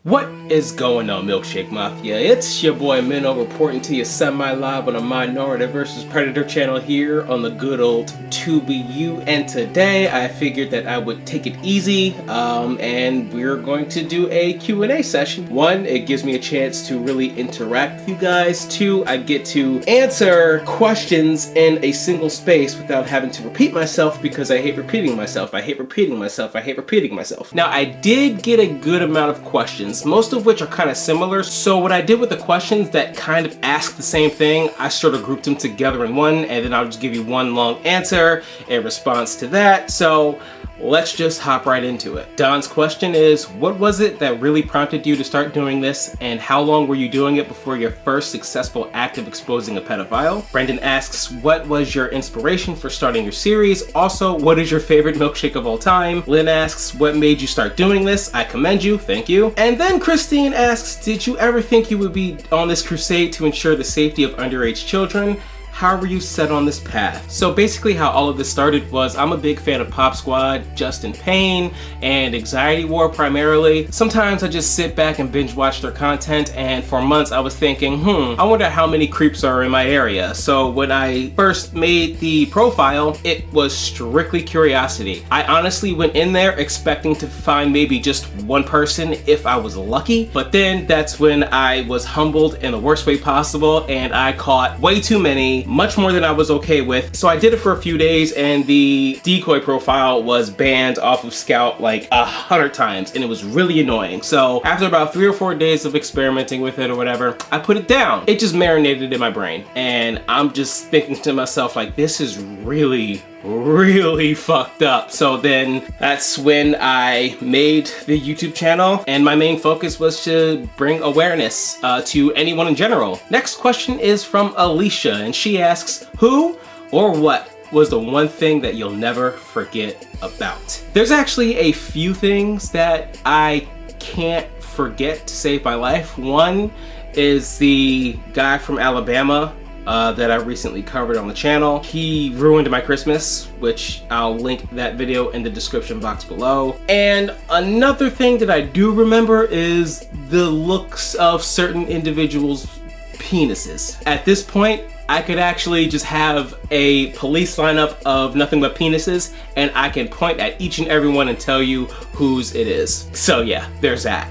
What is going on, Milkshake Mafia? It's your boy Minnow reporting to you semi-live on a Minority vs. Predator channel here on the good old TubeU. And today I figured that I would take it easy and we're going to do a Q&A session. One, it gives me a chance to really interact with you guys. Two, I get to answer questions in a single space without having to repeat myself because I hate repeating myself. I hate repeating myself. Now, I did get a good amount of questions, most of which are kind of similar. So what I did with the questions that kind of ask the same thing, I sort of grouped them together in one, and then I'll just give you one long answer in response to that. So let's just hop right into it. Don's question is, what was it that really prompted you to start doing this, and how long were you doing it before your first successful act of exposing a pedophile? Brendan asks, what was your inspiration for starting your series? Also, what is your favorite milkshake of all time? Lynn asks, what made you start doing this? I commend you, thank you. And then Christine asks, did you ever think you would be on this crusade to ensure the safety of underage children? How were you set on this path? So basically how all of this started was, I'm a big fan of Pop Squad, Just in Pain, and Anxiety War primarily. Sometimes I just sit back and binge watch their content, and for months I was thinking, I wonder how many creeps are in my area. So when I first made the profile, it was strictly curiosity. I honestly went in there expecting to find maybe just one person if I was lucky, but then that's when I was humbled in the worst way possible, and I caught way too many, much more than I was okay with. So I did it for a few days, and the decoy profile was banned off of Scout like 100 times, and it was really annoying. So after about 3 or 4 days of experimenting with it or whatever, I put it down. It just marinated in my brain, and I'm just thinking to myself like, this is really fucked up. So then that's when I made the YouTube channel, and my main focus was to bring awareness to anyone in general. Next question is from Alicia, and she asks, who or what was the one thing that you'll never forget about? There's actually a few things that I can't forget to save my life. One is the guy from Alabama that I recently covered on the channel. He ruined my Christmas, which I'll link that video in the description box below. And another thing that I do remember is the looks of certain individuals' penises. At this point, I could actually just have a police lineup of nothing but penises, and I can point at each and every one and tell you whose it is. So yeah, there's that.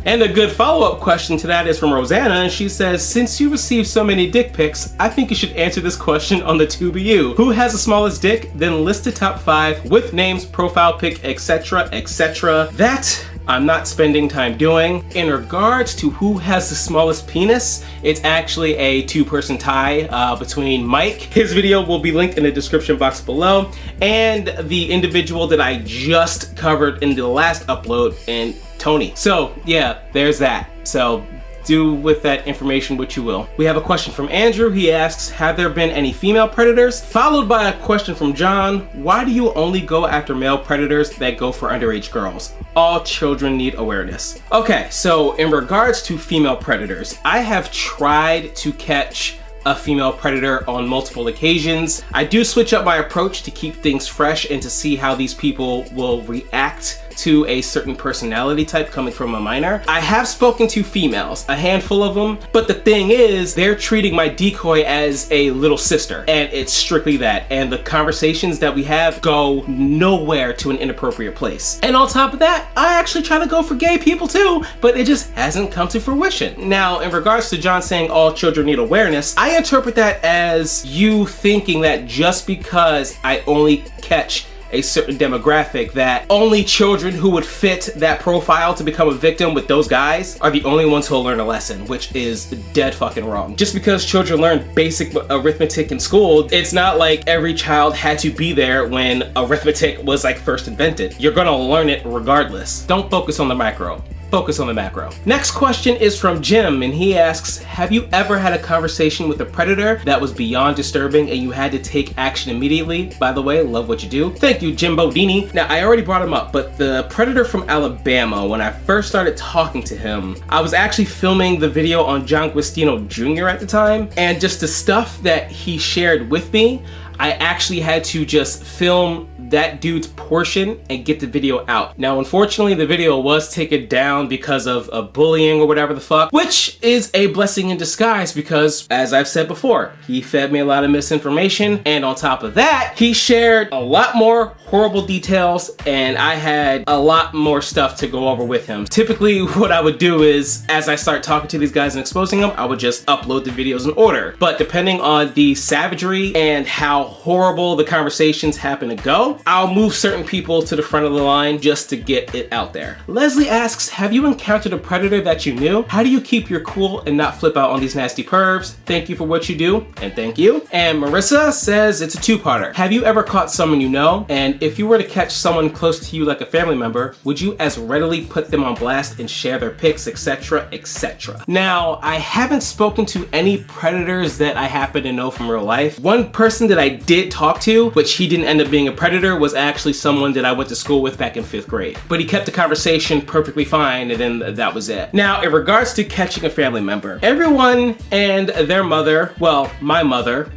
And a good follow-up question to that is from Rosana, and she says, since you received so many dick pics, I think you should answer this question on the TubeU. Who has the smallest dick? Then list the top 5 with names, profile pic, etc, etc. That I'm not spending time doing. In regards to who has the smallest penis, it's actually a 2-person tie between Mike. His video will be linked in the description box below, and the individual that I just covered in the last upload, and Tony. So yeah, there's that. So do with that information what you will. We have a question from Andrew. He asks, have there been any female predators? Followed by a question from John. Why do you only go after male predators that go for underage girls? All children need awareness. Okay, so in regards to female predators, I have tried to catch a female predator on multiple occasions. I do switch up my approach to keep things fresh and to see how these people will react to a certain personality type coming from a minor. I have spoken to females, a handful of them, but the thing is, they're treating my decoy as a little sister, and it's strictly that. And the conversations that we have go nowhere to an inappropriate place. And on top of that, I actually try to go for gay people too, but it just hasn't come to fruition. Now, in regards to John saying all children need awareness, I interpret that as you thinking that just because I only catch a certain demographic, that only children who would fit that profile to become a victim with those guys are the only ones who'll learn a lesson, which is dead fucking wrong. Just because children learn basic arithmetic in school, it's not like every child had to be there when arithmetic was like first invented. You're gonna learn it regardless. Don't focus on the micro. Focus on the macro. Next question is from Jim, and he asks, have you ever had a conversation with a predator that was beyond disturbing and you had to take action immediately? By the way, love what you do. Thank you, Jimbo Dini. Now, I already brought him up, but the predator from Alabama, when I first started talking to him, I was actually filming the video on John Guistino Jr. at the time, and just the stuff that he shared with me, I actually had to just film that dude's portion and get the video out. Now, unfortunately, the video was taken down because of bullying or whatever the fuck, which is a blessing in disguise because, as I've said before, he fed me a lot of misinformation, and on top of that, he shared a lot more horrible details, and I had a lot more stuff to go over with him. Typically, what I would do is, as I start talking to these guys and exposing them, I would just upload the videos in order. But depending on the savagery and how horrible the conversations happen to go, I'll move certain people to the front of the line just to get it out there. Leslie asks, have you encountered a predator that you knew? How do you keep your cool and not flip out on these nasty pervs? Thank you for what you do, and thank you. And Marissa says it's a two-parter. Have you ever caught someone you know? And if you were to catch someone close to you like a family member, would you as readily put them on blast and share their pics, etc., etc.? Now, I haven't spoken to any predators that I happen to know from real life. One person that I did talk to, which he didn't end up being a predator, was actually someone that I went to school with back in 5th grade. But he kept the conversation perfectly fine, and then that was it. Now, in regards to catching a family member, everyone and their mother, well, my mother,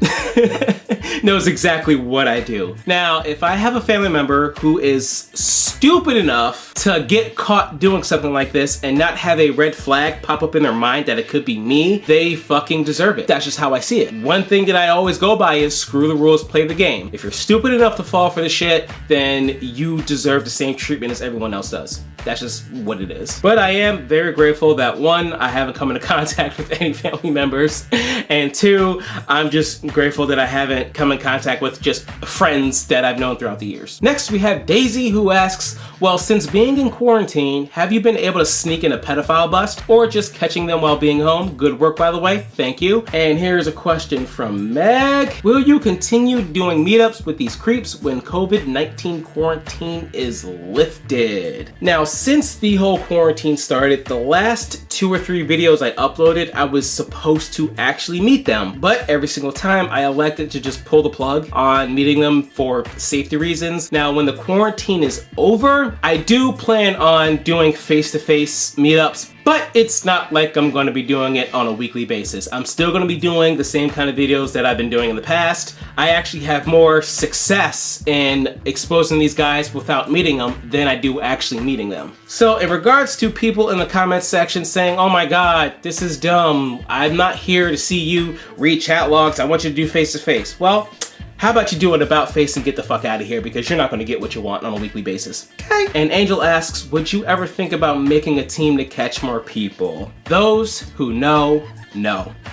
knows exactly what I do. Now, if I have a family member who is stupid enough to get caught doing something like this and not have a red flag pop up in their mind that it could be me, they fucking deserve it. That's just how I see it. One thing that I always go by is screw the rules, play the game. If you're stupid enough to fall for the shit, then you deserve the same treatment as everyone else does. That's just what it is. But I am very grateful that one, I haven't come into contact with any family members, and two, I'm just grateful that I haven't come in contact with just friends that I've known throughout the years. Next, we have Daisy, who asks, well, since being in quarantine, have you been able to sneak in a pedophile bust or just catching them while being home? Good work, by the way. Thank you. And here's a question from Meg. Will you continue doing meetups with these creeps when COVID-19 quarantine is lifted? Now, since the whole quarantine started, the last 2 or 3 videos I uploaded, I was supposed to actually meet them. But every single time I elected to just pull the plug on meeting them for safety reasons. Now, when the quarantine is over, I do plan on doing face-to-face meetups, but it's not like I'm going to be doing it on a weekly basis. I'm still going to be doing the same kind of videos that I've been doing in the past. I actually have more success in exposing these guys without meeting them than I do actually meeting them. So in regards to people in the comments section saying, oh my god, this is dumb, I'm not here to see you read chat logs, I want you to do face-to-face. Well, how about you do an about face and get the fuck out of here, because you're not going to get what you want on a weekly basis. Okay. And Angel asks, would you ever think about making a team to catch more people? Those who know.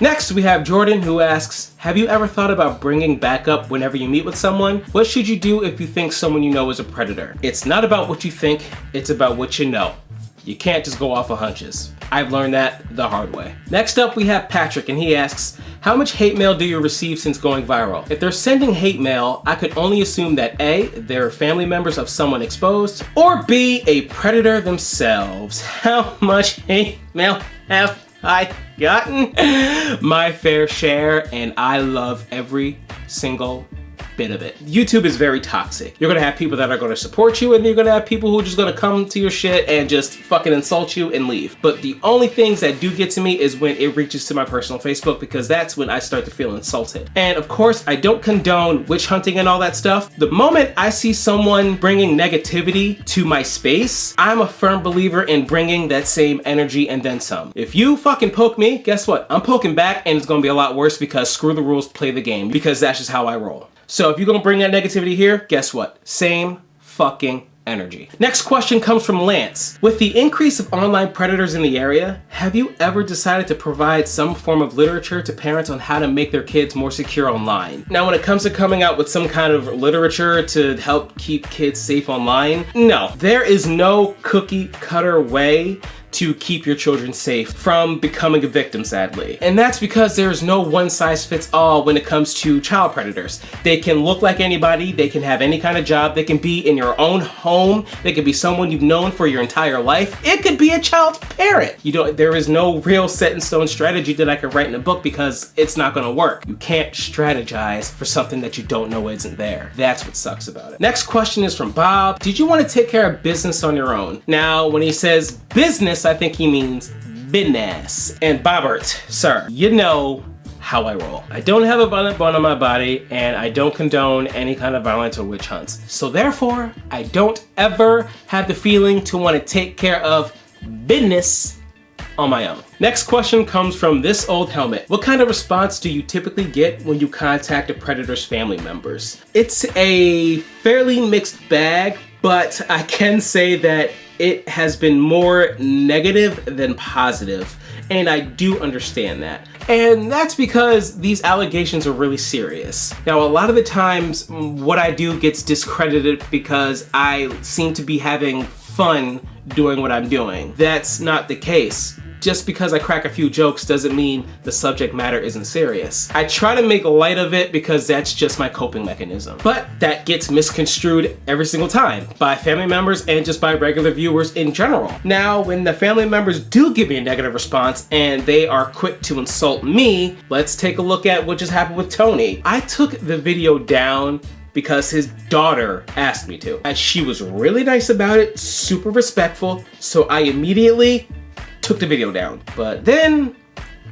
Next, we have Jordan, who asks, have you ever thought about bringing backup whenever you meet with someone? What should you do if you think someone you know is a predator? It's not about what you think, it's about what you know. You can't just go off of hunches. I've learned that the hard way. Next up, we have Patrick, and he asks, how much hate mail do you receive since going viral? If they're sending hate mail, I could only assume that A, they're family members of someone exposed, or B, a predator themselves. How much hate mail have I gotten? My fair share, and I love every single bit of it. YouTube is very toxic. You're gonna have people that are gonna support you, and you're gonna have people who are just gonna come to your shit and just fucking insult you and leave. But the only things that do get to me is when it reaches to my personal Facebook, because that's when I start to feel insulted. And of course, I don't condone witch hunting and all that stuff. The moment I see someone bringing negativity to my space, I'm a firm believer in bringing that same energy and then some. If you fucking poke me, guess what? I'm poking back, and it's gonna be a lot worse, because screw the rules, play the game, because that's just how I roll. So if you're gonna bring that negativity here, guess what? Same fucking energy. Next question comes from Lance. With the increase of online predators in the area, have you ever decided to provide some form of literature to parents on how to make their kids more secure online? Now, when it comes to coming out with some kind of literature to help keep kids safe online, no. There is no cookie cutter way to keep your children safe from becoming a victim, sadly. And that's because there's no one size fits all when it comes to child predators. They can look like anybody, they can have any kind of job, they can be in your own home, they could be someone you've known for your entire life, it could be a child's parent. There is no real set in stone strategy that I could write in a book, because it's not gonna work. You can't strategize for something that you don't know isn't there. That's what sucks about it. Next question is from Bob. Did you want to take care of business on your own? Now, when he says business, I think he means business. And Bobbert, sir, you know how I roll. I don't have a violent bone on my body, and I don't condone any kind of violence or witch hunts. So therefore, I don't ever have the feeling to want to take care of business on my own. Next question comes from this old helmet. What kind of response do you typically get when you contact a predator's family members? It's a fairly mixed bag, but I can say that it has been more negative than positive, and I do understand that. And that's because these allegations are really serious. Now, a lot of the times what I do gets discredited because I seem to be having fun doing what I'm doing. That's not the case. Just because I crack a few jokes doesn't mean the subject matter isn't serious. I try to make light of it because that's just my coping mechanism. But that gets misconstrued every single time by family members and just by regular viewers in general. Now, when the family members do give me a negative response and they are quick to insult me, let's take a look at what just happened with Tony. I took the video down because his daughter asked me to. And she was really nice about it, super respectful, so I immediately took the video down. But then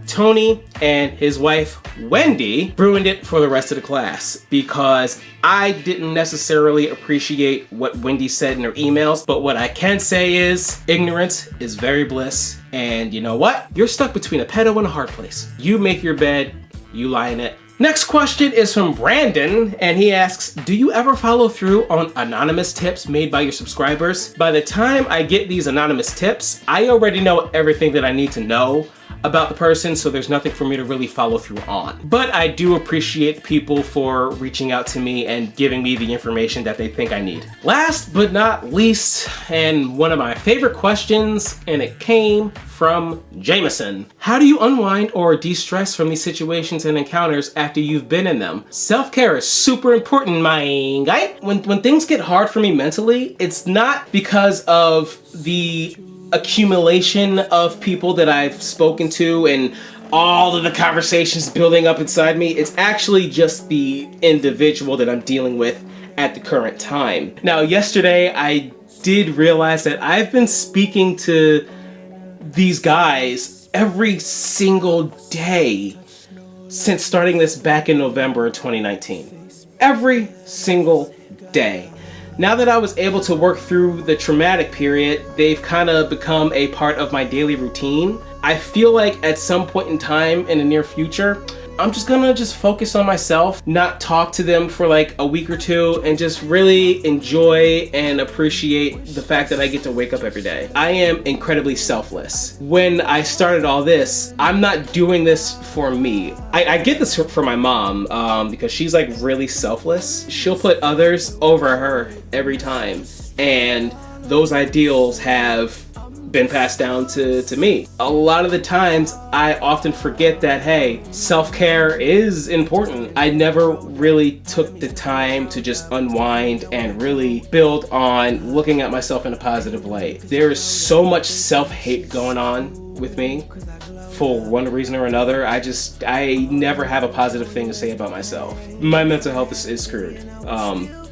Tony and his wife Wendy ruined it for the rest of the class because I didn't necessarily appreciate what Wendy said in her emails, but what I can say is ignorance is very bliss, and you know what? You're stuck between a pedo and a hard place. You make your bed, you lie in it. Next question is from Brandon, and he asks, do you ever follow through on anonymous tips made by your subscribers? By the time I get these anonymous tips, I already know everything that I need to know about the person, so there's nothing for me to really follow through on. But I do appreciate people for reaching out to me and giving me the information that they think I need. Last but not least, and one of my favorite questions, and it came from Jameson. How do you unwind or de-stress from these situations and encounters after you've been in them? Self-care is super important, my guy. When things get hard for me mentally, it's not because of the accumulation of people that I've spoken to and all of the conversations building up inside me. It's actually just the individual that I'm dealing with at the current time. Now, yesterday I did realize that I've been speaking to these guys every single day since starting this back in November of 2019. Every single day. Now that I was able to work through the traumatic period, they've kind of become a part of my daily routine. I feel like at some point in time in the near future, I'm just gonna focus on myself, not talk to them for like a week or two, and just really enjoy and appreciate the fact that I get to wake up every day. I am incredibly selfless. When I started all this, I'm not doing this for me. I get this for my mom because she's like really selfless. She'll put others over her every time, and those ideals have been passed down to me. A lot of the times I often forget that, hey, self-care is important. I never really took the time to just unwind and really build on looking at myself in a positive light. There is so much self-hate going on with me for one reason or another. I never have a positive thing to say about myself. My mental health is screwed.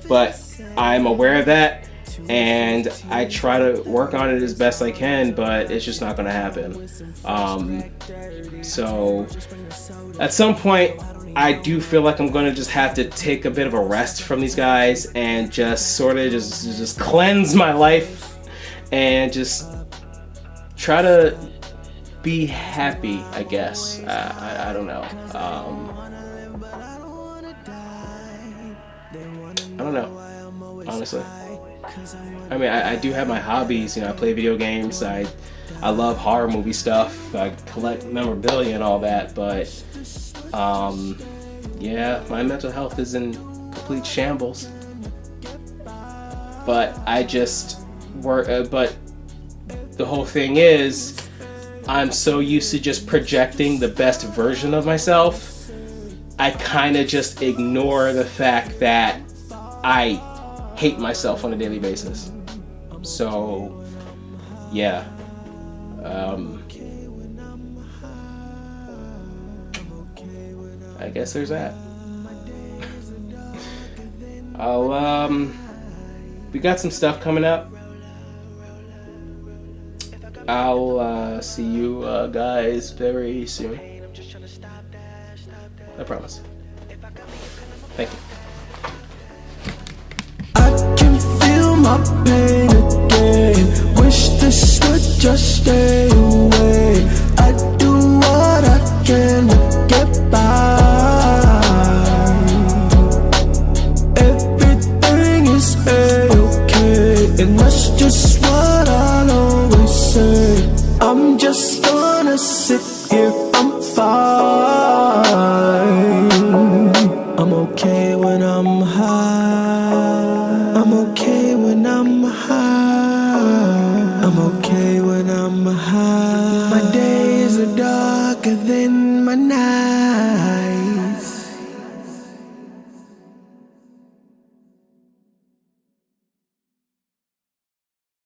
But I'm aware of that, and I try to work on it as best I can, but it's just not gonna happen. So at some point I do feel like I'm gonna just have to take a bit of a rest from these guys and just sort of just cleanse my life and just try to be happy, I guess. I don't know. I don't know, honestly. I mean, I do have my hobbies, you know, I play video games, I love horror movie stuff, I collect memorabilia and all that, but yeah, my mental health is in complete shambles. But I just work, but the whole thing is, I'm so used to just projecting the best version of myself, I kind of just ignore the fact that I hate myself on a daily basis. So yeah, I guess there's that. We got some stuff coming up. I'll see you guys very soon. I promise. Thank you. I can feel my pain again. Wish this would just stay away. I do what I can to get by. Everything is A-okay, and that's just what I'll always say. I'm just gonna sit here, I'm fine. I'm okay when I'm high. I'm okay when I'm high. I'm okay when I'm high. My days are darker than my nights.